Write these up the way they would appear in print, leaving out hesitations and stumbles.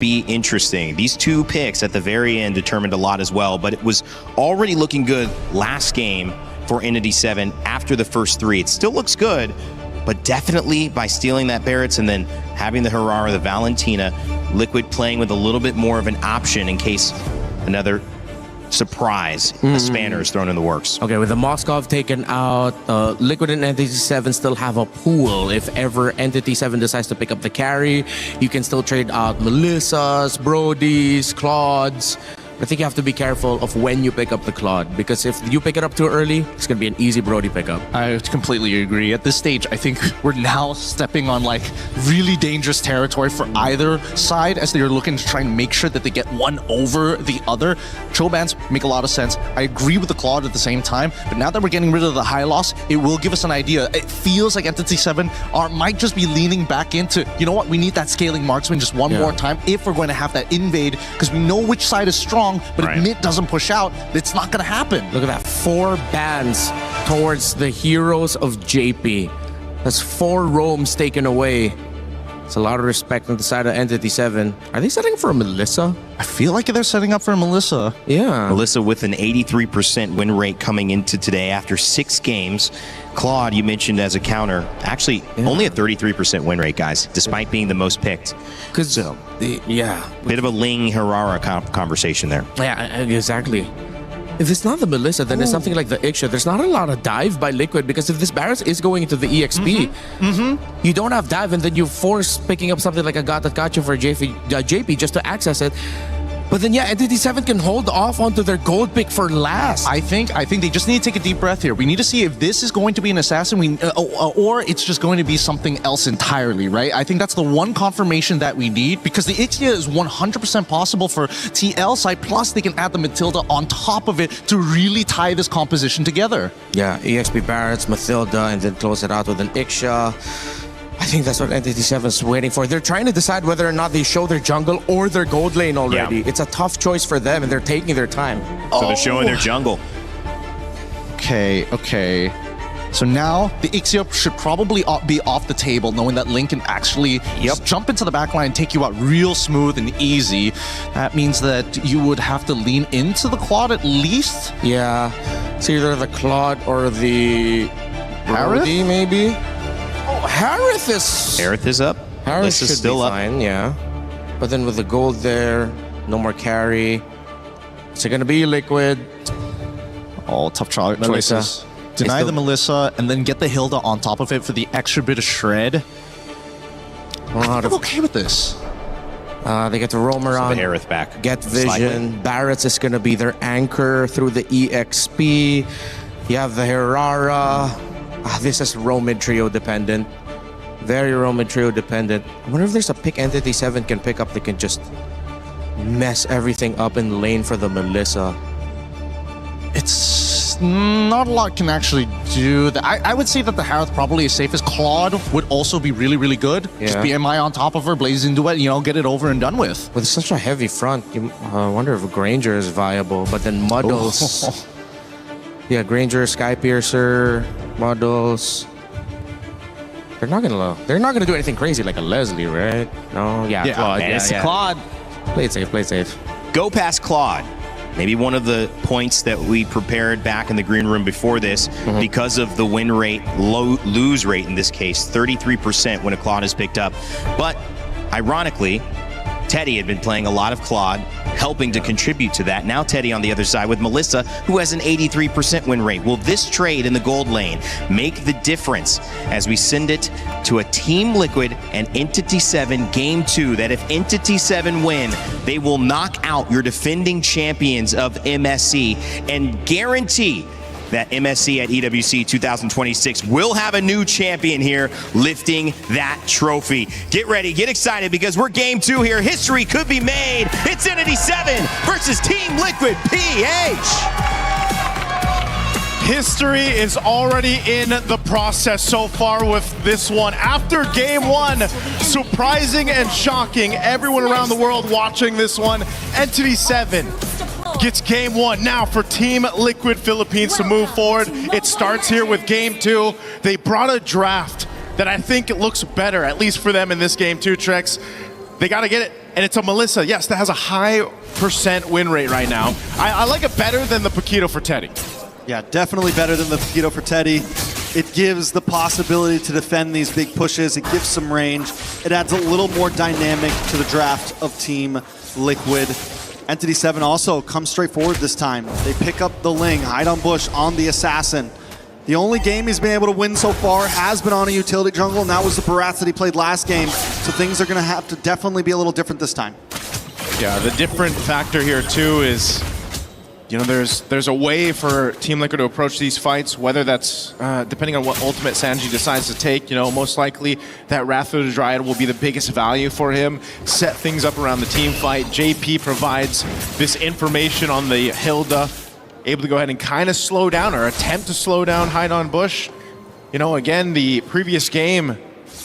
be interesting. These two picks at the very end determined a lot as well, but it was already looking good last game for Entity7 after the first three. It still looks good, but definitely by stealing that Barrett's and then having the Herrera, the Valentina, Liquid playing with a little bit more of an option in case another surprise, a spanner is thrown in the works. Okay, with the Moskov taken out, Liquid and Entity7 still have a pool. If ever Entity7 decides to pick up the carry, you can still trade out Melissas, Brodies, Claudes. I think you have to be careful of when you pick up the Claude, because if you pick it up too early, it's going to be an easy Brody pickup. I completely agree. At this stage, I think we're now stepping on like really dangerous territory for either side as they're looking to try and make sure that they get one over the other. Chobans make a lot of sense. I agree with the Claude at the same time, but now that we're getting rid of the high loss, it will give us an idea. It feels like Entity7 might just be leaning back into, you know what, we need that scaling marksman just one more time if we're going to have that invade, because we know which side is strong. But if mid doesn't push out, it's not going to happen. Look at that. 4 bans towards the heroes of JP. That's 4 roams taken away. It's a lot of respect on the side of Entity7. Are they setting for a Melissa? I feel like they're setting up for a Melissa. Yeah. Melissa with an 83% win rate coming into today after 6 games. Claude, you mentioned as a counter, actually only a 33% win rate, guys, despite being the most picked. Because, bit of a Ling Herrera conversation there. Yeah, exactly. If it's not the Melissa, then it's something like the Iksha. There's not a lot of dive by Liquid, because if this Barrett is going into the EXP, you don't have dive, and then you force picking up something like a Gata Kacho for JP just to access it. But then, Entity7 can hold off onto their gold pick for last. I think they just need to take a deep breath here. We need to see if this is going to be an assassin, or it's just going to be something else entirely, right? I think that's the one confirmation that we need, because the Ixia is 100% possible for TL side, plus they can add the Matilda on top of it to really tie this composition together. Yeah, EXP Barretts, Matilda, and then close it out with an Ixia. I think that's what Entity7 is waiting for. They're trying to decide whether or not they show their jungle or their gold lane already. Yeah. It's a tough choice for them, and they're taking their time. So they're showing their jungle. Okay. So now the Ixia should probably be off the table, knowing that Link can actually just jump into the backline and take you out real smooth and easy. That means that you would have to lean into the Claude at least. Yeah, it's either the Claude or the Harith, maybe. Oh, Harith is up. Harith is should still be up. fine, yeah. But then with the gold there, no more carry. Is it gonna be Liquid? Oh, tough choices. Deny the Melissa and then get the Hilda on top of it for the extra bit of shred. I'm okay with this. They get to roam around. The Harith back. Get vision. Barrett's is gonna be their anchor through the EXP. You have the Herrera. This is roam mid trio dependent. Very roam mid trio dependent. I wonder if there's a pick Entity7 can pick up that can just mess everything up in lane for the Melissa. It's not a lot can actually do that. I would say that the Harith probably is safest. Claude would also be really, really good. Yeah. Just BMI on top of her, blazing duet, get it over and done with. With such a heavy front, I wonder if Granger is viable. But then Muddles. Yeah, Granger, Skypiercer, Muddles. They're not gonna do anything crazy like a Leslie, right? No, Claude. Claude. Play it safe, play it safe. Go past Claude. Maybe one of the points that we prepared back in the green room before this, because of the win rate, lose rate in this case, 33% when a Claude is picked up. But ironically, Teddy had been playing a lot of Claude, helping to contribute to that. Now Teddy on the other side with Melissa, who has an 83% win rate. Will this trade in the gold lane make the difference as we send it to a Team Liquid and Entity7 Game 2, that if Entity7 win, they will knock out your defending champions of MSC and guarantee that MSC at EWC 2026 will have a new champion here lifting that trophy. Get ready, get excited, because we're Game 2 here. History could be made. It's Entity7 versus Team Liquid PH. History is already in the process so far with this one. After game 1, surprising and shocking everyone around the world watching this one, Entity7 gets game 1. Now for Team Liquid Philippines to move forward, it starts here with game 2. They brought a draft that I think it looks better, at least for them in this game 2, Trex. They got to get it and it's a Melissa, yes, that has a high % win rate right now. I like it better than the Paquito for Teddy. Yeah, definitely better than the Paquito for Teddy. It gives the possibility to defend these big pushes. It gives some range. It adds a little more dynamic to the draft of Team Liquid. Entity7 also comes straight forward this time. They pick up the Ling, hide on Bush on the Assassin. The only game he's been able to win so far has been on a utility jungle, and that was the Barats that he played last game. So things are going to have to definitely be a little different this time. Yeah, the different factor here too is, you know, there's a way for Team Liquid to approach these fights, whether that's depending on what ultimate Sanji decides to take. You know, most likely that Wrath of the Dryad will be the biggest value for him. Set things up around the team fight. JP provides this information on the Hilda, able to go ahead and kind of slow down or attempt to slow down Hide on Bush. You know, again, the previous game,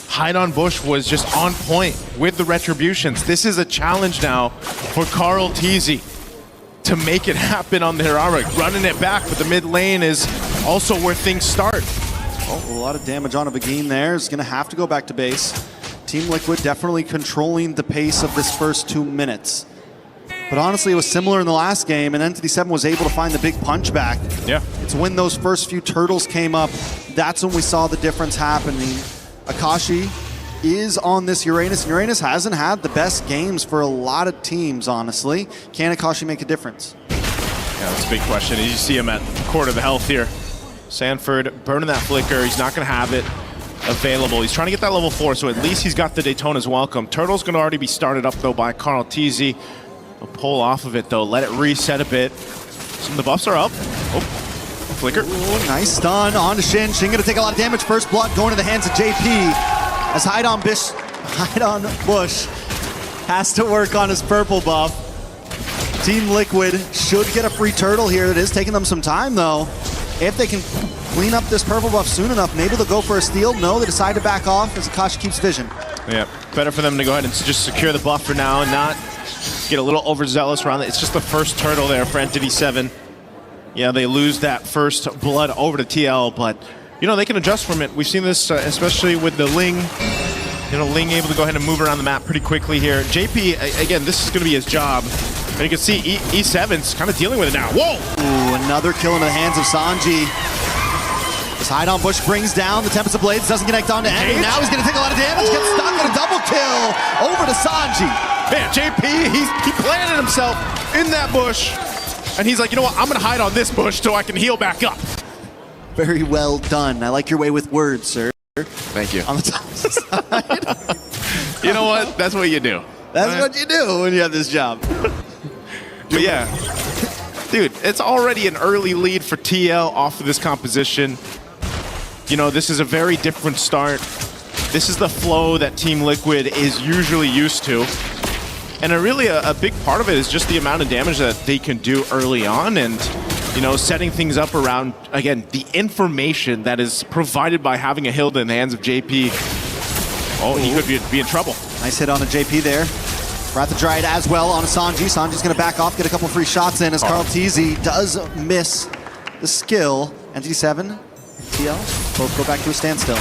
Hide on Bush was just on point with the retributions. This is a challenge now for Carl Teasy to make it happen on the heroic, running it back, but the mid lane is also where things start. Oh, a lot of damage on a Begin there. Is going to have to go back to base. Team Liquid definitely controlling the pace of this first 2 minutes. But honestly, it was similar in the last game, and Entity7 was able to find the big punch back. Yeah. It's when those first few turtles came up, that's when we saw the difference happening. Akashi is on this Uranus. Uranus hasn't had the best games for a lot of teams, honestly. Can Akashi make a difference? Yeah, that's a big question. You see him at quarter of the health here. Sanford burning that flicker. He's not going to have it available. He's trying to get that level 4, so at least he's got the Daytona's welcome. Turtle's going to already be started up, though, by Carl Teasy. He'll pull off of it, though. Let it reset a bit. Some of the buffs are up. Oh, flicker. Ooh, nice stun on to Shin. Shin going to take a lot of damage. First blood going to the hands of JP. As Hide on Bush has to work on his purple buff. Team Liquid should get a free turtle here. It is taking them some time, though. If they can clean up this purple buff soon enough, maybe they'll go for a steal. No, they decide to back off as Akashi keeps vision. Yeah, better for them to go ahead and just secure the buff for now and not get a little overzealous around it. It's just the first turtle there for Entity7. Yeah, they lose that first blood over to TL, but you know, they can adjust from it. We've seen this, especially with the Ling. You know, Ling able to go ahead and move around the map pretty quickly here. JP, again, this is going to be his job. And you can see E7's kind of dealing with it now. Whoa! Ooh, another kill in the hands of Sanji. This Hide on Bush brings down the Tempest of Blades, doesn't connect onto Enemy. Now he's going to take a lot of damage, gets stuck on a double kill over to Sanji. Man, JP, he planted himself in that bush. And he's like, you know what, I'm going to hide on this bush so I can heal back up. Very well done. I like your way with words, sir. Thank you. On the top side. You know what? That's what you do. That's what you do when you have this job. But yeah, dude, it's already an early lead for TL off of this composition. You know, this is a very different start. This is the flow that Team Liquid is usually used to. And a big part of it is just the amount of damage that they can do early on, and you know, setting things up around, again, the information that is provided by having a Hilda in the hands of JP. Oh, he could be in trouble. Nice hit on a JP there. Wrath of Dryad as well on a Sanji. Sanji's going to back off, get a couple free shots in as Carl Teasy does miss the skill. Entity7, TL, both go back to a standstill.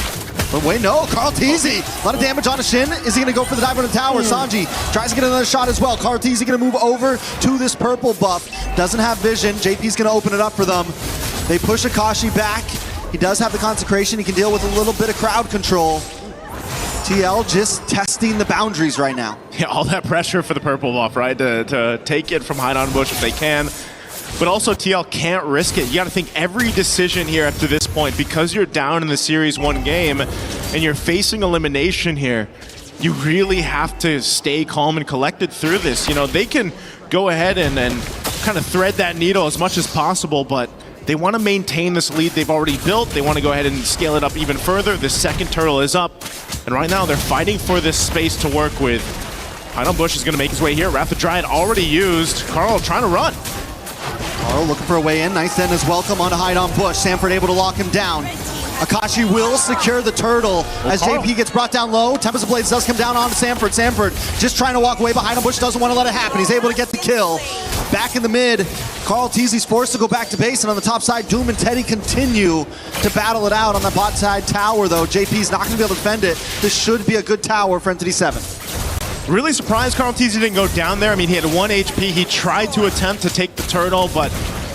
But wait, no, Carl Teasy. A lot of damage on a Shin. Is he going to go for the dive on the tower? Sanji tries to get another shot as well. Carl Teasy going to move over to this purple buff. Doesn't have vision. JP's going to open it up for them. They push Akashi back. He does have the consecration. He can deal with a little bit of crowd control. TL just testing the boundaries right now. Yeah, all that pressure for the purple buff, right? To take it from Hide on Bush if they can. But also TL can't risk it. You got to think every decision here up to this point, because you're down in the series 1 game and you're facing elimination here, you really have to stay calm and collected through this. You know, they can go ahead and kind of thread that needle as much as possible, but they want to maintain this lead they've already built. They want to go ahead and scale it up even further. The second turtle is up, and right now they're fighting for this space to work with. Hide on Bush is going to make his way here. Wrath of Dryad already used. Carl trying to run. Carl looking for a way in. Nice send as welcome on to Hide on Bush. Sanford able to lock him down. Akashi will secure the turtle as JP gets brought down low. Tempest of Blades does come down onto Sanford. Sanford just trying to walk away behind him. Bush doesn't want to let it happen. He's able to get the kill. Back in the mid, Carl Teasy's forced to go back to base, and on the top side, Doom and Teddy continue to battle it out on the bot side tower, though. JP's not going to be able to defend it. This should be a good tower for Entity7. Really surprised Carl Teasy didn't go down there. I mean, he had 1 HP. He tried to attempt to take the turtle, but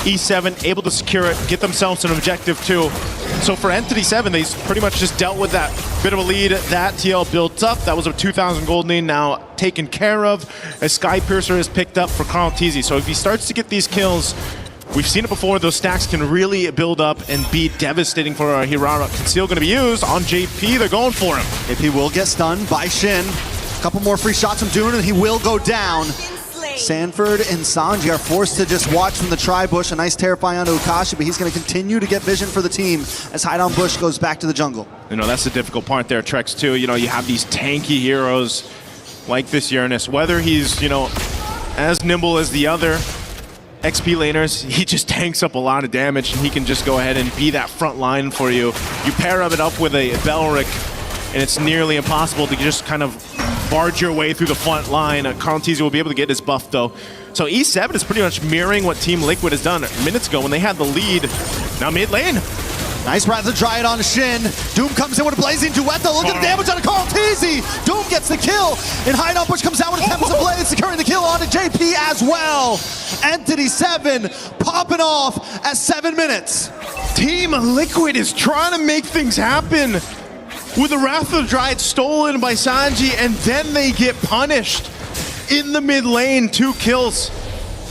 E7 able to secure it, get themselves an objective too. So for Entity7, they pretty much just dealt with that bit of a lead that TL built up. That was a 2,000 gold lead now taken care of as Sky Piercer is picked up for Carl Teasy. So if he starts to get these kills, we've seen it before, those stacks can really build up and be devastating for Hirara. Conceal going to be used on JP. They're going for him. JP will get stunned by Shin. A couple more free shots from Dune and he will go down. Sanford and Sanji are forced to just watch from the tri-bush. A nice terrifying onto Akashi, but he's going to continue to get vision for the team as Hide on Bush goes back to the jungle. You know, that's the difficult part there, Trex, too. You know, you have these tanky heroes like this Uranus. Whether he's, you know, as nimble as the other XP laners, he just tanks up a lot of damage, and he can just go ahead and be that front line for you. You pair it up with a Belric, and it's nearly impossible to just kind of barge your way through the front line. Carl Teasy will be able to get his buff, though. So E7 is pretty much mirroring what Team Liquid has done minutes ago when they had the lead. Now mid lane. Nice Wrath of Dryad on Shin. Doom comes in with a blazing duet, though. Look at the damage on Carl Teasy. Doom gets the kill, and Hide on Bush comes down with a Tempest of Blade, securing the kill onto JP as well. Entity7 popping off at 7 minutes. Team Liquid is trying to make things happen with the Wrath of the Dryad stolen by Sanji, and then they get punished in the mid lane. 2 kills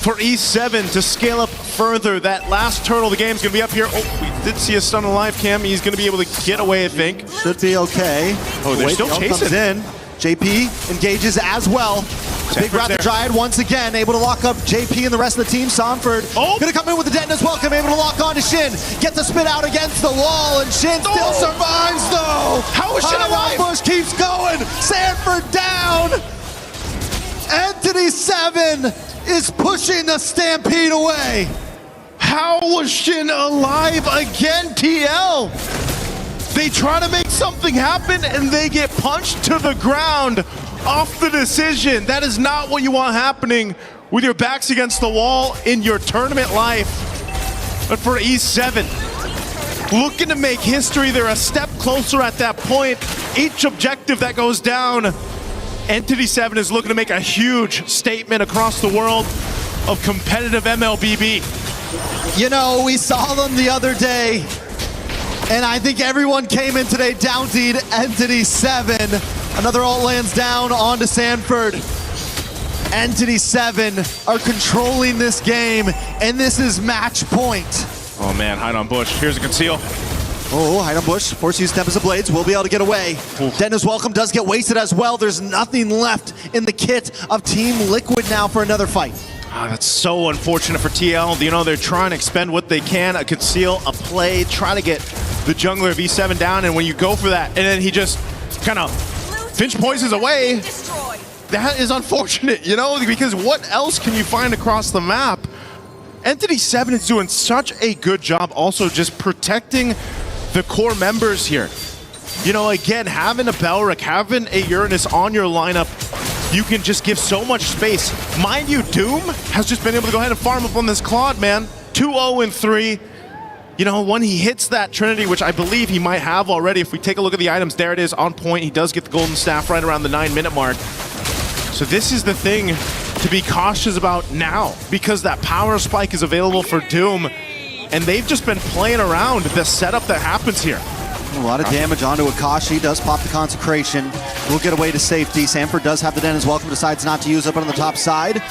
for E7 to scale up further. That last turtle of the game is going to be up here. Oh, we did see a stun on live cam. He's going to be able to get away, I think. Should be okay. Oh, they're still chasing. Comes in. JP engages as well. Big Wrath of Dryad once again, able to lock up JP and the rest of the team. Sanford gonna come in with the detonate as well, able to lock on to Shin. Gets the spit out against the wall, and Shin still survives though. How is Shin alive? Bush keeps going. Sanford down. Entity7 is pushing the Stampede away. How was Shin alive again, TL? They try to make something happen and they get punched to the ground off the decision. That is not what you want happening with your backs against the wall in your tournament life. But for E7, looking to make history, they're a step closer at that point. Each objective that goes down, Entity7 is looking to make a huge statement across the world of competitive MLBB. You know, we saw them the other day, and I think everyone came in today downtied Entity7. Another ult lands down onto Sanford. Entity7 are controlling this game, and this is match point. Oh man, Hide on Bush. Here's a conceal. Oh, Hide on Bush, force to use Tempest of Blades, will be able to get away. Dennis Welcome does get wasted as well. There's nothing left in the kit of Team Liquid now for another fight. That's so unfortunate for TL. You know, they're trying to expend what they can, a conceal, a play, try to get the jungler of E7 down, and when you go for that, and then he just kind of Finch poisons away, that is unfortunate, you know, because what else can you find across the map? Entity7 is doing such a good job also just protecting the core members here. You know, again, having a Belric, having a Uranus on your lineup, you can just give so much space. Mind you, Doom has just been able to go ahead and farm up on this Claude, man. 2-0-3. You know, when he hits that Trinity, which I believe he might have already, if we take a look at the items, there it is, on point. He does get the Golden Staff right around the 9-minute mark. So this is the thing to be cautious about now, because that power spike is available for Doom, and they've just been playing around the setup that happens here. A lot of damage onto Akashi, does pop the Consecration, will get away to safety. Sanford does have the Dennis Welcome, decides not to use it on the top side.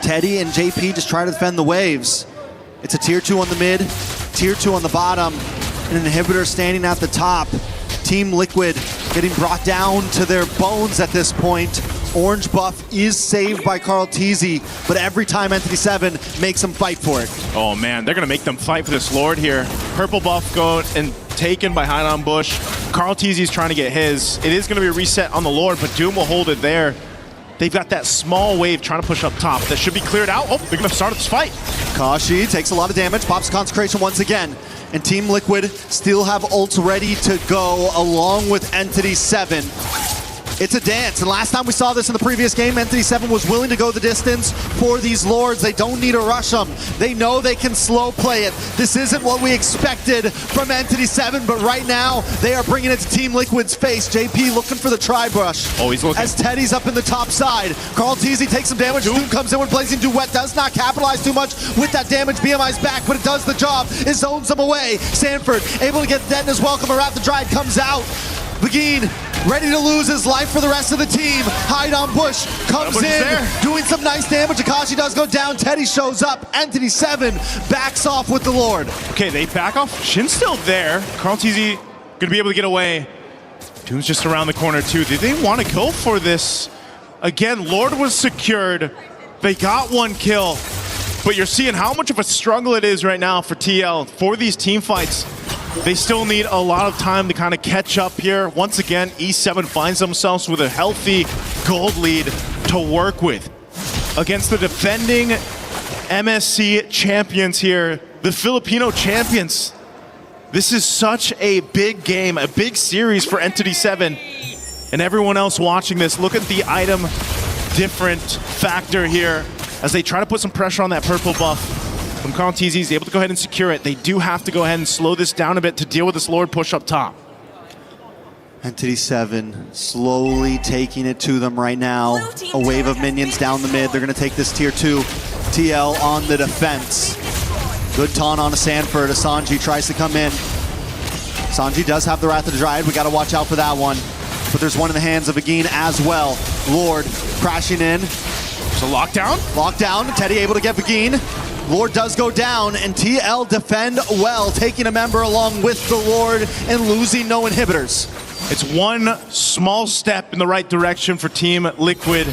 Teddy and JP just try to defend the waves. It's a tier 2 on the mid, tier 2 on the bottom, and an inhibitor standing at the top. Team Liquid getting brought down to their bones at this point. Orange buff is saved by Carl Teasy, but every time Entity7 makes them fight for it. Oh man, they're gonna make them fight for this Lord here. Purple buff going and taken by Hide on Bush. Carl Teasy's trying to get his. It is gonna be a reset on the Lord, but Doom will hold it there. They've got that small wave trying to push up top. That should be cleared out. Oh, they're gonna start this fight. Kashi takes a lot of damage, pops Consecration once again. And Team Liquid still have ults ready to go along with Entity7. It's a dance, and last time we saw this in the previous game, Entity7 was willing to go the distance for these Lords. They don't need to rush them. They know they can slow play it. This isn't what we expected from Entity7, but right now, they are bringing it to Team Liquid's face. JP looking for the tri-brush. Oh, he's looking. As Teddy's up in the top side. Carl Teasy takes some damage. Doom comes in with Blazing Duet. Does not capitalize too much with that damage. BMI's back, but it does the job. It zones them away. Sanford able to get Dead in his welcome. Around the Dryad comes out. Begin ready to lose his life for the rest of the team. Hide on Bush comes in, doing some nice damage. Akashi does go down. Teddy shows up. Entity7 backs off with the Lord. Okay, they back off. Shin's still there. Carl TZ gonna be able to get away. Doom's just around the corner too. Did they want to go for this? Again, Lord was secured. They got one kill, but you're seeing how much of a struggle it is right now for TL for these team fights. They still need a lot of time to kind of catch up here. Once again, E7 finds themselves with a healthy gold lead to work with against the defending MSC champions here, the Filipino champions. This is such a big game, a big series for Entity7 and everyone else watching this. Look at the item different factor here as they try to put some pressure on that purple buff. From Carl TZ, he's able to go ahead and secure it. They do have to go ahead and slow this down a bit to deal with this Lord push up top. Entity7 slowly taking it to them right now. A wave of minions down the mid. They're going to take this tier 2. TL on the defense. Good taunt on a Sanford. Asanji tries to come in. Asanji does have the Wrath of the Dryad. We got to watch out for that one. But there's one in the hands of Begin as well. Lord crashing in. There's a lockdown. Lockdown. Teddy able to get Begin. Lord does go down, and TL defend well, taking a member along with the Lord and losing no inhibitors. It's one small step in the right direction for Team Liquid.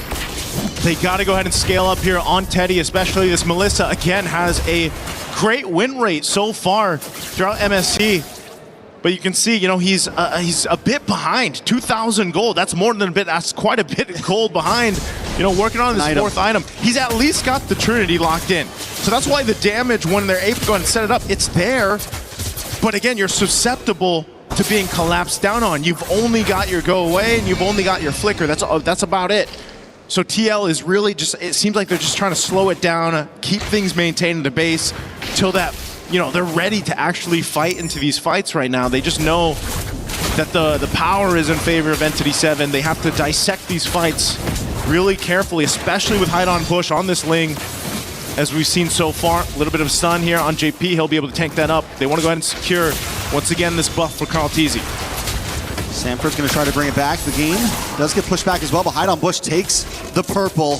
They got to go ahead and scale up here on Teddy, especially this Melissa, again, has a great win rate so far throughout MSC. But you can see, you know, he's a bit behind. 2,000 gold, that's more than a bit, that's quite a bit of gold behind. You know, working on this fourth item. He's at least got the Trinity locked in. So that's why the damage, when they're able to go and set it up, it's there. But again, you're susceptible to being collapsed down on. You've only got your go away and you've only got your flicker. That's about it. So TL is really just, it seems like they're just trying to slow it down, keep things maintained in the base till that, you know, they're ready to actually fight into these fights right now. They just know that the power is in favor of Entity7. They have to dissect these fights really carefully, especially with Hide on Push on this Ling. As we've seen so far, a little bit of stun here on JP. He'll be able to tank that up. They want to go ahead and secure, once again, this buff for Carl TZ. Sanford's going to try to bring it back. The game does get pushed back as well, but Hide on Bush takes the purple.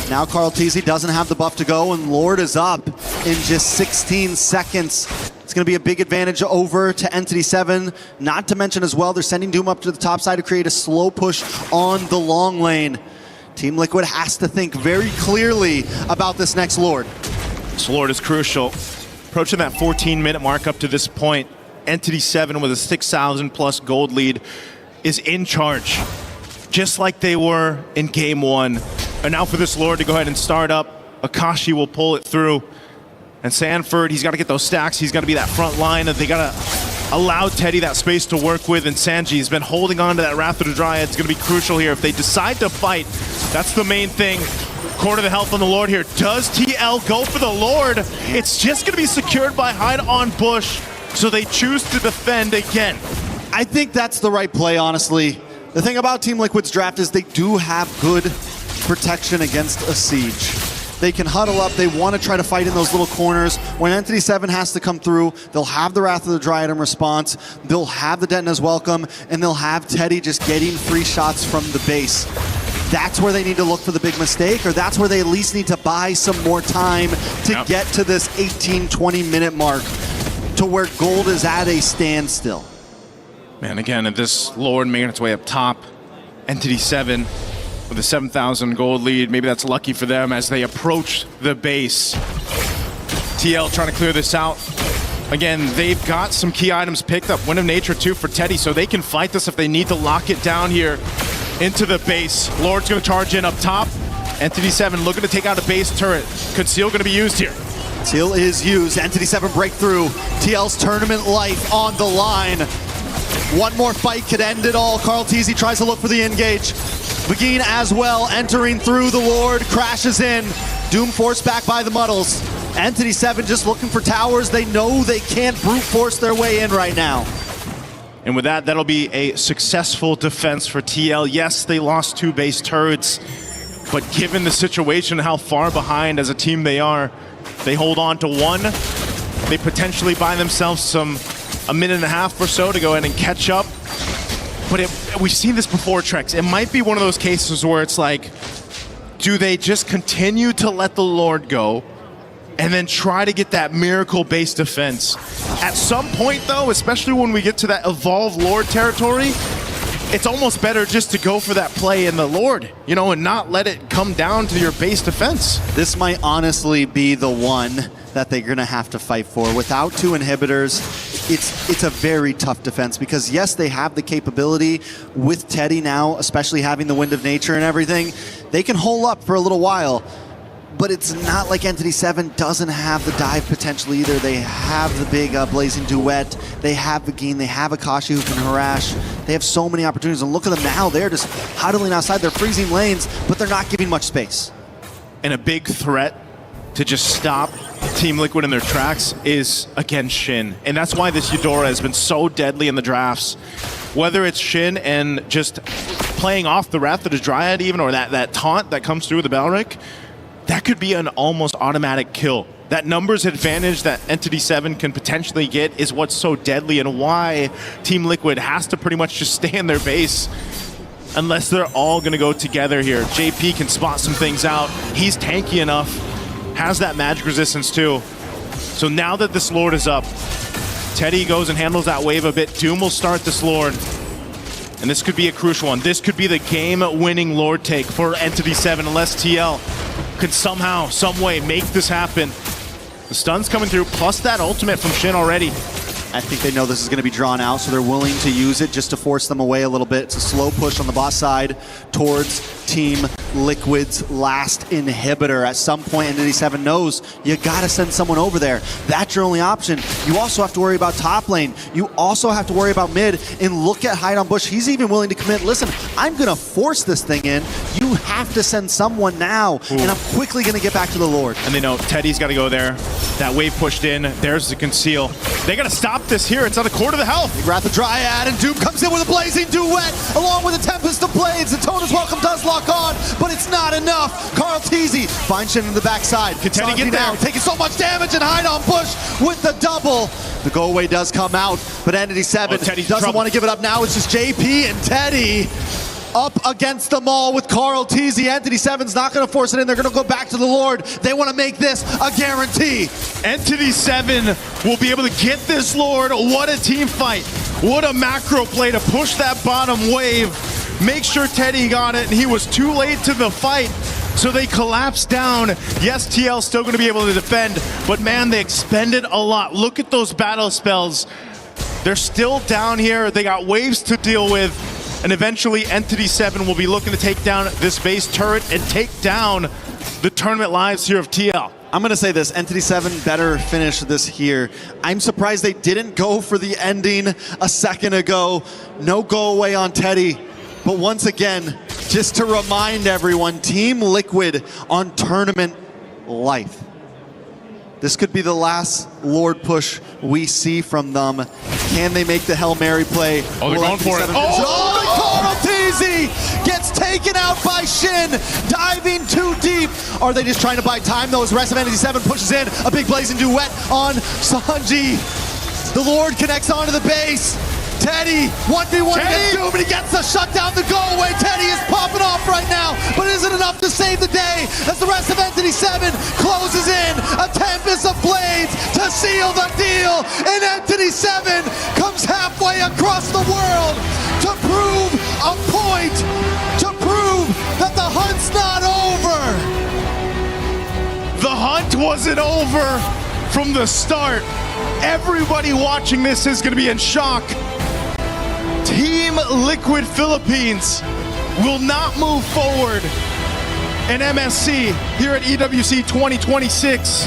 Now Carl TZ doesn't have the buff to go, and Lord is up in just 16 seconds. It's going to be a big advantage over to Entity7. Not to mention as well, they're sending Doom up to the top side to create a slow push on the long lane. Team Liquid has to think very clearly about this next Lord. This Lord is crucial. Approaching that 14-minute mark up to this point, Entity7 with a 6,000 plus gold lead is in charge, just like they were in game 1. And now for this Lord to go ahead and start up, Akashi will pull it through. And Sanford, he's got to get those stacks. He's got to be that front line. They got to allow Teddy that space to work with. And Sanji's been holding on to that Wrath of the Dryad. It's going to be crucial here. If they decide to fight, that's the main thing. Quarter the health on the Lord here. Does TL go for the Lord? It's just going to be secured by Hide on Bush. So they choose to defend again. I think that's the right play, honestly. The thing about Team Liquid's draft is they do have good protection against a siege. They can huddle up. They want to try to fight in those little corners. When Entity7 has to come through, they'll have the Wrath of the Dryad in response. They'll have the Detna's welcome, and they'll have Teddy just getting free shots from the base. That's where they need to look for the big mistake, or that's where they at least need to buy some more time to get to this 18-20 minute mark to where gold is at a standstill. Man, again, if this Lord making its way up top, Entity7 with a 7,000 gold lead, maybe that's lucky for them as they approach the base. TL trying to clear this out. Again, they've got some key items picked up. Wind of Nature too for Teddy, so they can fight this if they need to lock it down here into the base. Lord's gonna charge in up top. Entity7 looking to take out a base turret. Conceal gonna be used here. Conceal is used. Entity7 breakthrough. TL's tournament life on the line. One more fight could end it all. Carl Teasy tries to look for the engage. Begin as well, entering through the Lord, crashes in. Doom forced back by the Muddles. Entity7 just looking for towers. They know they can't brute force their way in right now. And with that, that'll be a successful defense for TL. Yes, they lost 2 base turrets, but given the situation, how far behind as a team they are, they hold on to 1. They potentially buy themselves a minute and a half or so to go ahead and catch up. But we've seen this before, Trex. It might be one of those cases where it's like, do they just continue to let the Lord go and then try to get that miracle-based defense? At some point, though, especially when we get to that evolved Lord territory, it's almost better just to go for that play in the Lord, you know, and not let it come down to your base defense. This might honestly be the one that they're going to have to fight for. Without 2 inhibitors, it's a very tough defense because, yes, they have the capability with Teddy now, especially having the Wind of Nature and everything. They can hold up for a little while, but it's not like Entity7 doesn't have the dive potential either. They have the big Blazing Duet. They have Begin. They have Akashi who can harass. They have so many opportunities. And look at them now. They're just huddling outside. They're freezing lanes, but they're not giving much space. And a big threat to just stop Team Liquid in their tracks is, again, Shin. And that's why this Eudora has been so deadly in the drafts. Whether it's Shin and just playing off the Wrath of the Dryad even, or that taunt that comes through with the Balric, that could be an almost automatic kill. That numbers advantage that Entity7 can potentially get is what's so deadly and why Team Liquid has to pretty much just stay in their base unless they're all going to go together here. JP can spot some things out. He's tanky enough. Has that magic resistance too. So now that this Lord is up, Teddy goes and handles that wave a bit. Doom will start this Lord. And this could be a crucial one. This could be the game-winning Lord take for Entity7 unless TL could somehow, some way make this happen. The stun's coming through, plus that ultimate from Shin already. I think they know this is going to be drawn out, so they're willing to use it just to force them away a little bit. It's a slow push on the bot side towards Team Liquid's last inhibitor. At some point, Entity7 knows you got to send someone over there. That's your only option. You also have to worry about top lane. You also have to worry about mid. And look at Hide on Bush. He's even willing to commit. Listen, I'm going to force this thing in. You have to send someone now, and I'm quickly going to get back to the Lord. And they know Teddy's got to go there. That wave pushed in. There's the conceal. They got to stop this here. It's on a quarter of the health. Big Wrath of Dryad, and Doom comes in with a Blazing Duet, along with a Tempest of Blades. The Tona's Welcome does lock on, but it's not enough. Carl Teasy finds Shin in the backside. Can Teddy get there? Taking so much damage, and Hide on Bush with the double. The go away does come out, but Entity7 doesn't want to give it up now. It's just JP and Teddy up against them all with Carl Teasy. Entity7's not going to force it in. They're going to go back to the Lord. They want to make this a guarantee. Entity7 will be able to get this Lord. What a team fight. What a macro play to push that bottom wave. Make sure Teddy got it, and he was too late to the fight. So they collapsed down. Yes, TL's still going to be able to defend, but man, they expended a lot. Look at those battle spells. They're still down here. They got waves to deal with. And eventually Entity7 will be looking to take down this base turret and take down the tournament lives here of TL. I'm going to say this, Entity7 better finish this here. I'm surprised they didn't go for the ending a second ago. No go away on Teddy. But once again, just to remind everyone, Team Liquid on tournament life. This could be the last Lord push we see from them. Can they make the Hail Mary play? Oh, they're going for it. Carl Teasy gets taken out by Shin, diving too deep. Are they just trying to buy time though as the rest of Entity7 pushes in? A big Blazing Duet on Sanji. The Lord connects onto the base. Teddy, 1v1 against Doom, and he gets the shutdown, the go away. Teddy is popping off right now, but isn't enough to save the day as the rest of Entity7 closes in. A Tempest of Blades to seal the deal, and Entity7 comes halfway across the world to prove a point, to prove that the hunt's not over. The hunt wasn't over from the start. Everybody watching this is going to be in shock. Team Liquid Philippines will not move forward in MSC here at EWC 2026.